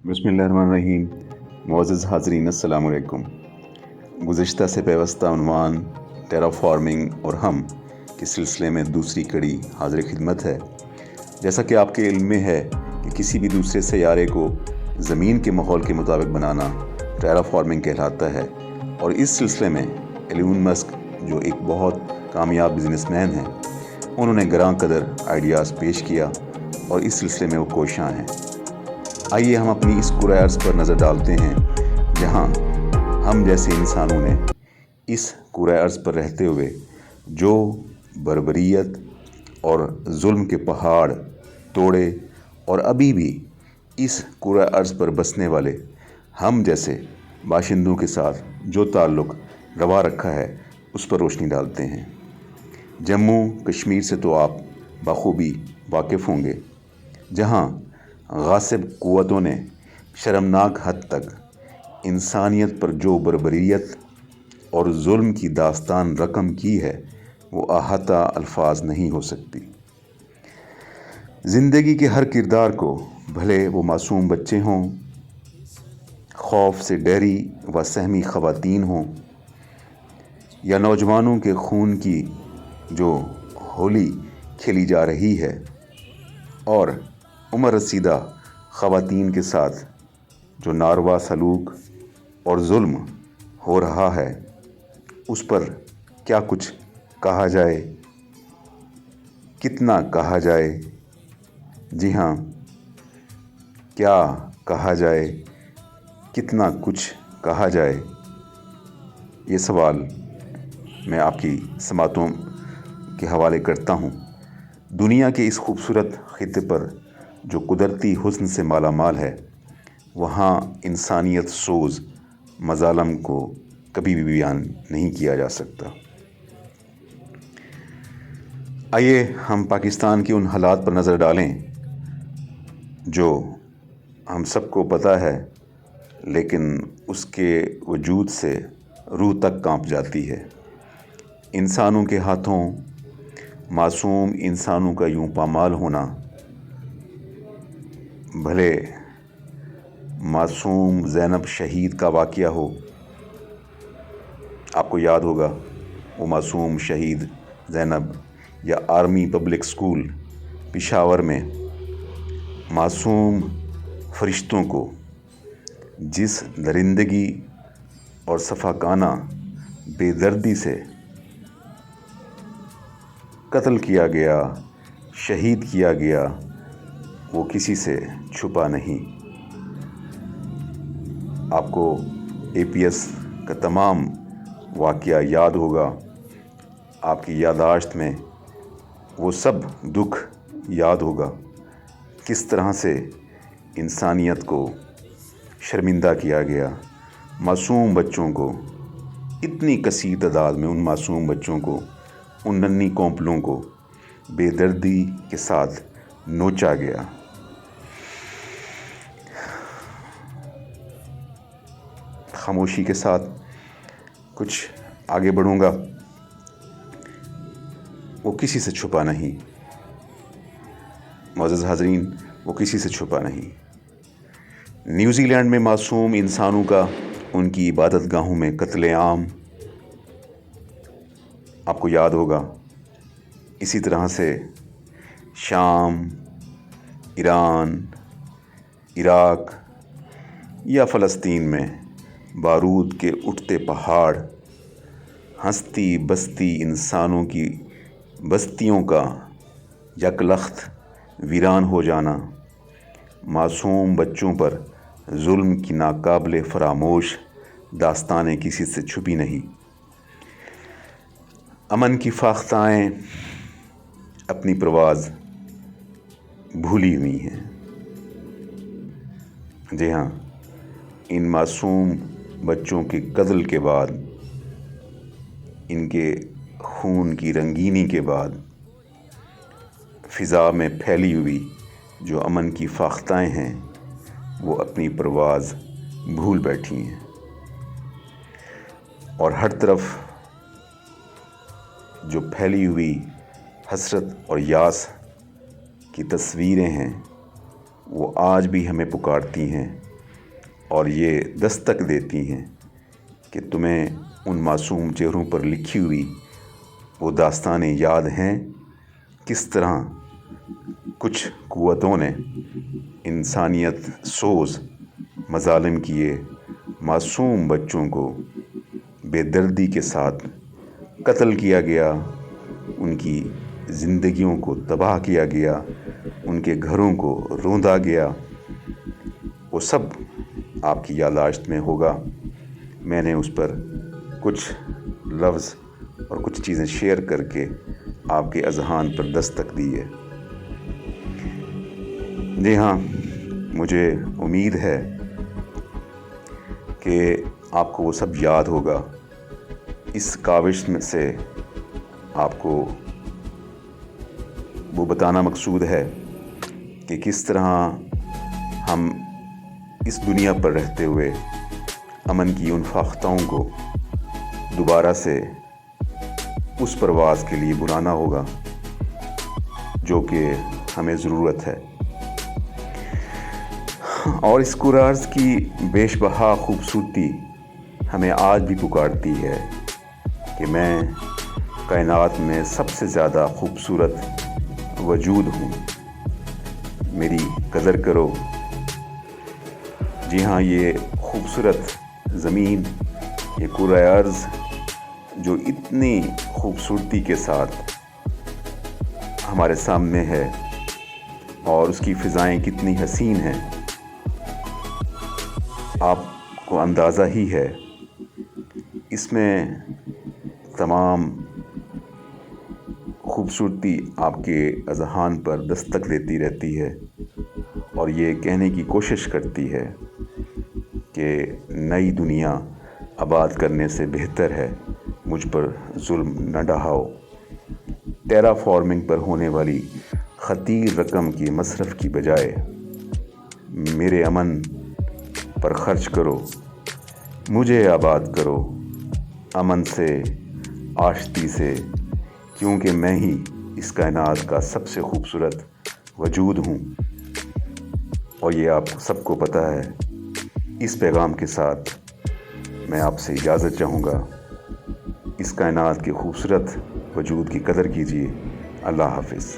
बिस्मिल्लाहिर्रहमानिर्रहीम। मुअज़्ज़ज़ हाज़रीन, अस्सलामु अलैकुम। गुज़िश्ता से पेवस्ता उन्वान टेराफॉर्मिंग और हम के सिलसिले में दूसरी कड़ी हाज़िर खिदमत है। जैसा कि आपके इल्म में है कि किसी भी दूसरे सैयारे को ज़मीन के माहौल के मुताबिक बनाना टेराफॉर्मिंग कहलाता है, और इस सिलसिले में एलोन मस्क जो एक बहुत कामयाब बिजनेसमैन हैं, उन्होंने ग्रां कदर आइडियाज़ पेश किया और इस सिलसिले में वो कोशां हैं। आइए हम अपनी इस कुराए अर्ज़ पर नज़र डालते हैं, जहां हम जैसे इंसानों ने इस कुराए अर्ज़ पर रहते हुए जो बर्बरियत और जुल्म के पहाड़ तोड़े, और अभी भी इस कुराए अर्ज़ पर बसने वाले हम जैसे बाशिंदों के साथ जो ताल्लुक़ रवा रखा है, उस पर रोशनी डालते हैं। जम्मू कश्मीर से तो आप बखूबी वाकिफ़ होंगे, जहां गासिब क़ुव्वतों ने शर्मनाक हद तक इंसानियत पर जो बर्बरियत और जुल्म की दास्तान रकम की है, वो अहाता अल्फाज नहीं हो सकती। ज़िंदगी के हर किरदार को, भले वो मासूम बच्चे हों, खौफ से डरी व सहमी ख़वातीन हों, या नौजवानों के खून की जो होली खेली जा रही है और उम्र रसीदा ख़वातीन के साथ जो नारवा सलूक और जुल्म हो रहा है, उस पर क्या कुछ कहा जाए, कितना कहा जाए। जी हाँ, क्या कहा जाए, कितना कुछ कहा जाए, ये सवाल मैं आपकी समातों के हवाले करता हूँ। दुनिया के इस खूबसूरत खित्ते पर जो कुदरती हुस्न से माला माल है, वहाँ इंसानियत सोज़ मज़ालम को कभी भी बयान नहीं किया जा सकता। आइए हम पाकिस्तान के उन हालात पर नज़र डालें जो हम सबको पता है, लेकिन उसके वजूद से रूह तक कांप जाती है। इंसानों के हाथों मासूम इंसानों का यूं पामाल होना, भले मासूम ज़ैनब शहीद का वाक़या हो। आपको याद होगा वो मासूम शहीद ज़ैनब, या आर्मी पब्लिक स्कूल पेशावर में मासूम फरिश्तों को जिस दरिंदगी और सफ़ाकाना बेदर्दी से कत्ल किया गया, शहीद किया गया, वो किसी से छुपा नहीं। आपको APS का तमाम वाक़या याद होगा, आपकी याददाश्त में वो सब दुख याद होगा, किस तरह से इंसानियत को शर्मिंदा किया गया। मासूम बच्चों को, इतनी कसीर तादाद में उन मासूम बच्चों को, उन नन्ही कौंपलों को बेदर्दी के साथ नोचा गया। खामोशी के साथ कुछ आगे बढ़ूंगा। वो किसी से छुपा नहीं, मुअज़्ज़ज़ हाज़रीन, वो किसी से छुपा नहीं। न्यूज़ीलैंड में मासूम इंसानों का उनकी इबादत गाहों में कत्लेआम, आपको याद होगा। इसी तरह से शाम, ईरान, इराक या फ़लस्तीन में बारूद के उठते पहाड़, हंसती बसती इंसानों की बस्तियों का यकलख्त वीरान हो जाना, मासूम बच्चों पर जुल्म की नाकाबिले फरामोश दास्तानें किसी से छुपी नहीं। अमन की फाख्ताएँ अपनी परवाज़ भूली हुई हैं। जी हाँ, इन मासूम बच्चों के कत्ल के बाद, इनके खून की रंगीनी के बाद, फ़िज़ा में फैली हुई जो अमन की फाख्ताएँ हैं, वो अपनी परवाज़ भूल बैठी हैं। और हर तरफ जो फैली हुई हसरत और यास की तस्वीरें हैं, वो आज भी हमें पुकारती हैं اور یہ دستک دیتی ہیں کہ تمہیں ان معصوم چہروں پر لکھی ہوئی وہ داستانیں یاد ہیں، کس طرح کچھ قوتوں نے انسانیت سوز مظالم کیے، معصوم بچوں کو بے دردی کے ساتھ قتل کیا گیا، ان کی زندگیوں کو تباہ کیا گیا، ان کے گھروں کو روندا گیا۔ وہ سب آپ کی یادداشت میں ہوگا۔ میں نے اس پر کچھ لفظ اور کچھ چیزیں شیئر کر کے آپ کے اذہان پر دستک دی ہے۔ جی ہاں، مجھے امید ہے کہ آپ کو وہ سب یاد ہوگا۔ اس کاوش میں سے آپ کو وہ بتانا مقصود ہے کہ کس طرح ہم اس دنیا پر رہتے ہوئے امن کی ان فاختہوں کو دوبارہ سے اس پرواز کے لیے بلانا ہوگا جو کہ ہمیں ضرورت ہے۔ اور اس کورارز کی بیش بہا خوبصورتی ہمیں آج بھی پکارتی ہے کہ میں کائنات میں سب سے زیادہ خوبصورت وجود ہوں، میری قدر کرو۔ جی ہاں، یہ خوبصورت زمین، یہ کرۂ ارض جو اتنی خوبصورتی کے ساتھ ہمارے سامنے ہے اور اس کی فضائیں کتنی حسین ہیں، آپ کو اندازہ ہی ہے۔ اس میں تمام خوبصورتی آپ کے اذہان پر دستک دیتی رہتی ہے اور یہ کہنے کی کوشش کرتی ہے کہ نئی دنیا آباد کرنے سے بہتر ہے مجھ پر ظلم نہ ڈھاؤ۔ ٹیرا فارمنگ پر ہونے والی خطیر رقم کی مصرف کی بجائے میرے امن پر خرچ کرو، مجھے آباد کرو امن سے، آشتی سے، کیونکہ میں ہی اس کائنات کا سب سے خوبصورت وجود ہوں۔ اور یہ آپ سب کو پتہ ہے۔ اس پیغام کے ساتھ میں آپ سے اجازت چاہوں گا۔ اس کائنات کے خوبصورت وجود کی قدر کیجیے۔ اللہ حافظ۔